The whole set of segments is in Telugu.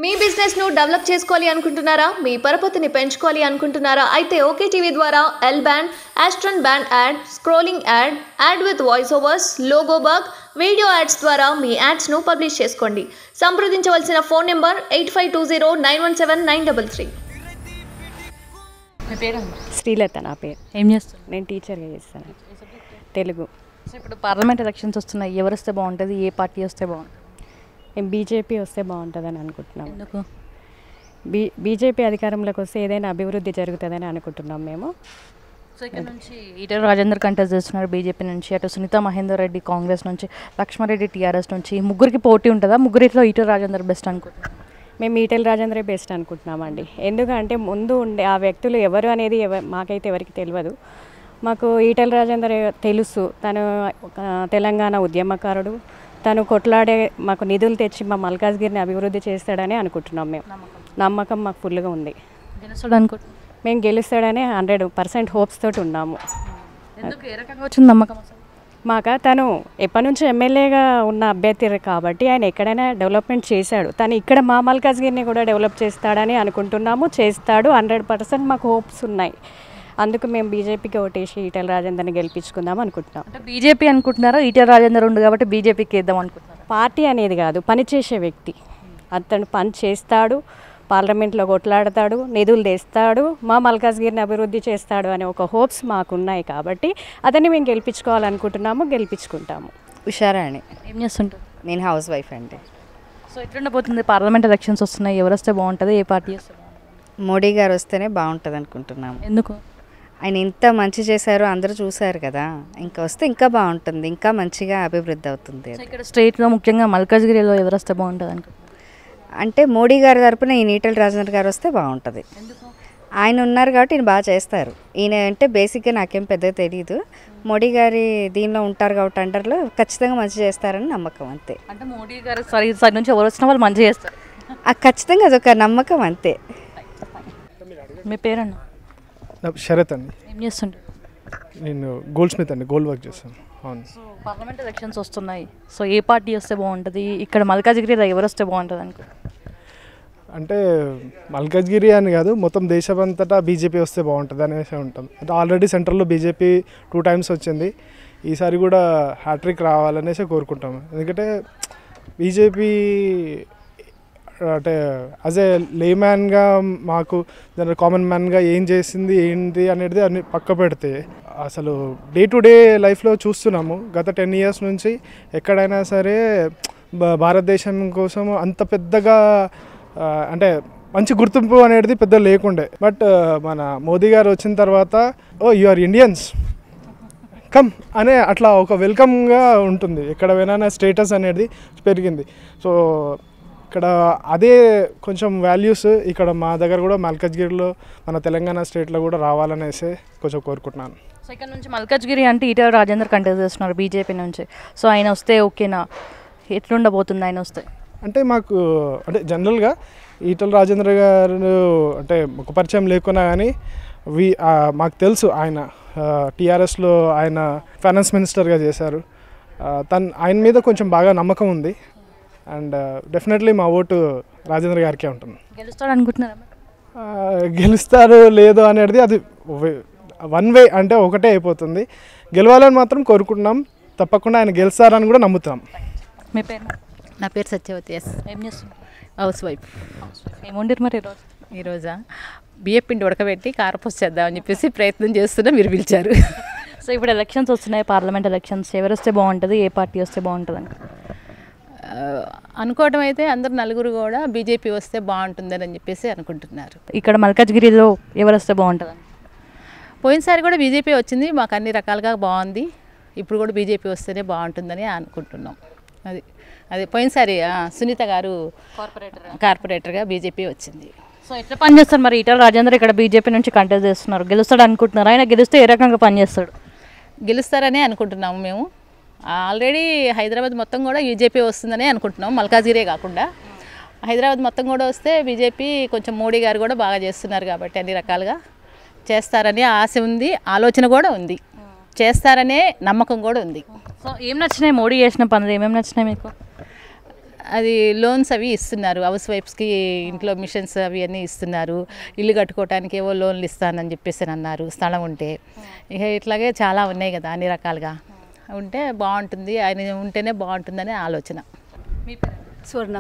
మీ బిజినెస్ ను డెవలప్ చేసుకోవాలి అనుకుంటున్నారా? మీ పరపతిని పెంచుకోవాలి అనుకుంటున్నారా? అయితే ఓకే టీవీ ద్వారా L band, Aston band ad, scrolling ad, ad with voice overs, logo bug, video ads ద్వారా మీ యాడ్స్ ను పబ్లిష్ చేసుకోండి. సంప్రదించవలసిన ఫోన్ నెంబర్ 8520917933. మీ పేరు? శ్రీలత నా పేరు. ఏం చేస్తారు? నేను టీచర్గా చేస్తాను, తెలుగు. సో ఇప్పుడు పార్లమెంట్ ఎలక్షన్స్ వస్తున్నాయి, ఎవరు వస్తే బాగుంటుంది, ఏ పార్టీ వస్తే బాగుంటుంది? మేము బీజేపీ వస్తే బాగుంటుందని అనుకుంటున్నాం. ఎందుకు? బీజేపీ అధికారంలోకి వస్తే ఏదైనా అభివృద్ధి జరుగుతుందని అనుకుంటున్నాం మేము. సో ఇక్కడ నుంచి ఈటెల రాజేందర్ కంటెస్ట్ చేస్తున్నారు బీజేపీ నుంచి, అటు సునీత మహేందర్ రెడ్డి కాంగ్రెస్ నుంచి, లక్ష్మారెడ్డి టీఆర్ఎస్ నుంచి. ముగ్గురికి పోటీ ఉంటుందా? ముగ్గురిలో ఈటెల రాజేందర్ బెస్ట్ అనుకుంటున్నాం. మేము ఈటెల రాజేంద్రే బెస్ట్ అనుకుంటున్నామండి. ఎందుకంటే ముందు ఉండే ఆ వ్యక్తులు ఎవరు అనేది మాకైతే ఎవరికి తెలియదు. మాకు ఈటెల రాజేందర్ తెలుసు. తను తెలంగాణ ఉద్యమకారుడు. తను కొట్లాడే మాకు నిధులు తెచ్చి మా మల్కాజ్గిరిని అభివృద్ధి చేస్తాడని అనుకుంటున్నాం. మేము నమ్మకం మాకు ఫుల్గా ఉంది. గెలుస్తాడు అనుకుంటున్నాం. మేము గెలుస్తాడని 100% హోప్స్ తోటి ఉన్నాము. ఎందుకు, ఏ రకంగా వచ్చింది నమ్మకం అసలు? తను ఎప్పటి నుంచి ఎమ్మెల్యేగా ఉన్న అభ్యర్థి కాబట్టి ఆయన ఎక్కడైనా డెవలప్మెంట్ చేశాడు. తను ఇక్కడ మా మల్కాజ్గిరిని కూడా డెవలప్ చేస్తాడని అనుకుంటున్నాము. చేస్తాడు, 100% మాకు హోప్స్ ఉన్నాయి. అందుకు మేము బీజేపీకి ఓటేసి ఈటెల రాజేందర్ని గెలిపించుకుందాం అనుకుంటున్నాం. అంటే బీజేపీ అనుకుంటున్నారా? ఈటెల రాజేందర్ ఉంది కాబట్టి బీజేపీకి వేద్దాం అనుకుంటున్నారు. పార్టీ అనేది కాదు, పనిచేసే వ్యక్తి. అతను పని చేస్తాడు, పార్లమెంట్లో కొట్లాడతాడు, నిధులు తెస్తాడు, మా మల్కాజ్గిరిని అభివృద్ధి చేస్తాడు అనే ఒక హోప్స్ మాకున్నాయి కాబట్టి అతన్ని మేము గెలిపించుకోవాలనుకుంటున్నాము, గెలిపించుకుంటాము. ఉషారాణి. ఏం చేస్తుంటారు? నేను హౌస్ వైఫ్ అండి. సో ఎట్లుండబోతుంది? పార్లమెంట్ ఎలక్షన్స్ వస్తున్నాయి, ఎవరు వస్తే బాగుంటుంది, ఏ పార్టీ వస్తే బాగుంటుంది? మోడీ గారు వస్తేనే బాగుంటుంది అనుకుంటున్నాము. ఎందుకు? ఆయన ఇంత మంచి చేశారు, అందరూ చూశారు కదా. ఇంకా వస్తే ఇంకా బాగుంటుంది, ఇంకా మంచిగా అభివృద్ధి అవుతుంది. సో ఇక్కడ స్టేట్లో ముఖ్యంగా మల్కాజ్గిరిలో ఎవరు వస్తే బాగుంటుంది అనుకుంటున్నారు? అంటే మోడీ గారి తరపున ఈయన ఈటెల రాజేందర్ గారు వస్తే బాగుంటుంది. ఆయన ఉన్నారు కాబట్టి ఈయన బాగా చేస్తారు. ఈయన అంటే బేసిక్గా నాకేం పెద్దగా తెలియదు. మోడీ గారి దీనిలో ఉంటారు కాబట్టి అండర్లో ఖచ్చితంగా మంచి చేస్తారని నమ్మకం, అంతే. అంటే మోడీ గారు సైడ్ నుంచి ఎవరు వచ్చినా వాళ్ళు మంచిగా చేస్తారు. ఖచ్చితంగా అదొక నమ్మకం, అంతే. మీ పేరన్నా? శరత్ అండి. ఏం చేస్తుంటారు? నేను గోల్డ్ స్మిత్ అండి, గోల్డ్ వర్క్ చేస్తాను. అవును. సో పార్లమెంట్ ఎలక్షన్స్ వస్తున్నాయి, సో ఏ పార్టీ వస్తే బాగుంటుంది, ఇక్కడ మల్కాజ్గిరిలో ఎవరు వస్తే బాగుంటుంది అనుకో? అంటే మల్కాజ్గిరి అని కాదు, మొత్తం దేశమంతటా బీజేపీ వస్తే బాగుంటుంది అనేసి ఉంటాం. అంటే ఆల్రెడీ సెంట్రల్లో బీజేపీ 2 times వచ్చింది. ఈసారి కూడా హ్యాట్రిక్ రావాలనేసి కోరుకుంటాము. ఎందుకంటే బీజేపీ అంటే యాజ్ ఏ లేమ్యాన్గా మాకు కామన్ మ్యాన్గా ఏం చేసింది ఏంటి అనేది అన్ని పక్క పెడితే అసలు డే టు డే లైఫ్లో చూస్తున్నాము. గత 10 years నుంచి ఎక్కడైనా సరే భారతదేశం కోసం అంత పెద్దగా అంటే మంచి గుర్తింపు అనేది పెద్ద లేకుండే. బట్ మన మోదీ గారు వచ్చిన తర్వాత యు ఆర్ ఇండియన్స్ కమ్ అనే అట్లా ఒక వెల్కమ్గా ఉంటుంది. ఎక్కడ పోయినా స్టేటస్ అనేది పెరిగింది. సో ఇక్కడ అదే కొంచెం వాల్యూస్ ఇక్కడ మా దగ్గర కూడా మల్కాజ్గిరిలో మన తెలంగాణ స్టేట్లో కూడా రావాలనేసి కొంచెం కోరుకుంటున్నాను. సో ఇక్కడ నుంచి మల్కాజ్గిరి అంటే ఈటెల రాజేందర్ కంటెస్ట్ చేస్తున్నారు బీజేపీ నుంచి. సో ఆయన వస్తే ఓకేనా? ఎట్లుండబోతుంది ఆయన వస్తే? అంటే మాకు అంటే జనరల్గా ఈటెల రాజేందర్ గారు అంటే ఒక పరిచయం లేకున్నా కానీ మాకు తెలుసు. ఆయన టీఆర్ఎస్లో ఆయన ఫైనాన్స్ మినిస్టర్గా చేశారు. ఆయన మీద కొంచెం బాగా నమ్మకం ఉంది. అండ్ డెఫినెట్లీ మా ఓటు రాజేంద్ర గారికే ఉంటుంది. గెలుస్తాడు అనుకుంటున్నారా? గెలుస్తారు లేదో అనేది అది వన్ వే, అంటే ఒకటే అయిపోతుంది. గెలవాలని మాత్రం కోరుకుంటున్నాం. తప్పకుండా ఆయన గెలుస్తారని కూడా నమ్ముతాం. మీ పేరు? నా పేరు సత్యవతి. ఏం చేస్తున్నారు? House wife. ఏముంటారు మరి ఈరోజు? ఈరోజా బియ్యం పిండి ఉడకబెట్టి కారపూస చేద్దామని చెప్పేసి ప్రయత్నం చేస్తున్నా, మీరు పిలిచారు. సో ఇప్పుడు ఎలక్షన్స్ వస్తున్నాయి, పార్లమెంట్ ఎలక్షన్స్. ఎవరు వస్తే బాగుంటుంది, ఏ పార్టీ వస్తే బాగుంటుంది అని అనుకోవడం అయితే అందరు నలుగురు కూడా బీజేపీ వస్తే బాగుంటుందని చెప్పేసి అనుకుంటున్నారు. ఇక్కడ మల్కాజ్గిరిలో ఎవరు వస్తే బాగుంటుంది? పోయినసారి కూడా బీజేపీ వచ్చింది, మాకు అన్ని రకాలుగా బాగుంది. ఇప్పుడు కూడా బీజేపీ వస్తేనే బాగుంటుందని అనుకుంటున్నాం. అది పోయినసారి సునీత గారు కార్పొరేటర్గా బీజేపీ వచ్చింది. సో ఎట్లా పనిచేస్తారు మరి? ఈటెల రాజేందర్ ఇక్కడ బీజేపీ నుంచి కంటెస్ట్ చేస్తున్నారు, గెలుస్తాడు అనుకుంటున్నారు. ఆయన గెలిస్తే ఏ రకంగా పనిచేస్తాడు? గెలుస్తారనే అనుకుంటున్నాము మేము. ఆల్రెడీ హైదరాబాద్ మొత్తం కూడా బీజేపీ వస్తుందని అనుకుంటున్నాం. మల్కాజ్గిరే కాకుండా హైదరాబాద్ మొత్తం కూడా వస్తే బీజేపీ కొంచెం మోడీ గారు కూడా బాగా చేస్తున్నారు కాబట్టి అన్ని రకాలుగా చేస్తారని ఆశ ఉంది, ఆలోచన కూడా ఉంది, చేస్తారనే నమ్మకం కూడా ఉంది. సో ఏం నచ్చినాయి మోడీ చేసిన పనులు? ఏమేమి నచ్చినాయి మీకు? అది లోన్స్ అవి ఇస్తున్నారు, హౌస్ వైఫ్స్కి ఇంట్లో మిషన్స్ అవి అన్నీ ఇస్తున్నారు, ఇల్లు కట్టుకోవడానికి ఏవో లోన్లు ఇస్తానని చెప్పేసి అన్నారు స్థలం ఉంటే. ఇక ఇట్లాగే చాలా ఉన్నాయి కదా అన్ని రకాలుగా ఉంటే బాగుంటుంది, ఆయన ఉంటేనే బాగుంటుందనే ఆలోచన. మీ పేరు? స్వర్ణ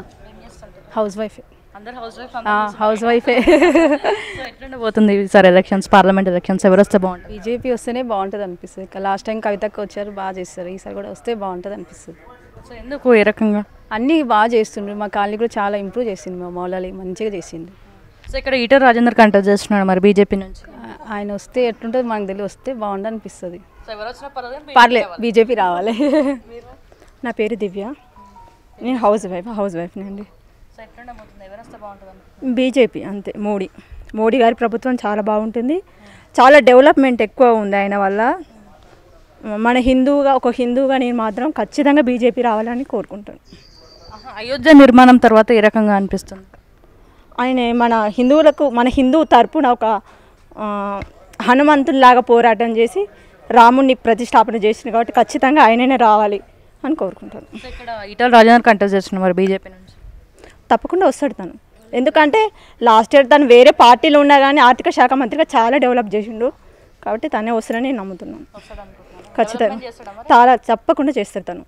హౌస్ వైఫ్. అందరు హౌస్ వైఫే. సో ఎట్లా పోతుంది సార్ ఎలక్షన్స్, పార్లమెంట్ ఎలక్షన్స్ ఎవరు వస్తే బాగుంటుంది? బీజేపీ వస్తేనే బాగుంటుంది అనిపిస్తుంది. ఇంకా లాస్ట్ టైం కవితకు వచ్చారు, బాగా చేస్తారు. ఈసారి కూడా వస్తే బాగుంటుంది అనిపిస్తుంది. సో ఎందుకు ఏ రకంగా? అన్నీ బాగా చేస్తుండ్రు, మా కాలనీ కూడా చాలా ఇంప్రూవ్ చేసింది, మా మౌలాలి మంచిగా చేసిండు. సో ఇక్కడ ఈటల రాజేందర్ కంటెస్ట్ చేస్తున్నాడు మరి బీజేపీ నుంచి. ఆయన వస్తే ఎట్లుంటుంది మనకు తెలియదు, వస్తే బాగుండు అనిపిస్తుంది. సో ఎవరు వచ్చినా పర్లేదు, బీజేపీ రావాలి. నా పేరు దివ్య, నేను హౌస్ వైఫ్ని అండి. సో ఎట్లా పోతుంది, ఎవరు వస్తే బాగుంటుంది? బీజేపీ అంతే. మోడీ గారి ప్రభుత్వం చాలా బాగుంటుంది, చాలా డెవలప్మెంట్ ఎక్కువ ఉంది ఆయన వల్ల. మన హిందూగా నేను మాత్రం ఖచ్చితంగా బీజేపీ రావాలని కోరుకుంటాను. అయోధ్య నిర్మాణం తర్వాత ఏ రకంగా అనిపిస్తుంది? ఆయన మన హిందూ తరపున ఒక హనుమంతునిలాగా పోరాటం చేసి రాముడిని ప్రతిష్టాపన చేసింది కాబట్టి ఖచ్చితంగా ఆయననే రావాలి అని కోరుకుంటాను. ఇక్కడ ఈటల రాజేందర్ కంటెస్ట్ చేస్తున్నాడు మరి బీజేపీ నుంచి. తప్పకుండా వస్తాడు తను, ఎందుకంటే లాస్ట్ ఇయర్ తను వేరే పార్టీలో ఉన్నా కానీ ఆర్థిక శాఖ మంత్రిగా చాలా డెవలప్ చేసిండు కాబట్టి తనే వస్తాడని నేను నమ్ముతున్నాను. ఖచ్చితంగా తప్పకుండా చేస్తాడు తను.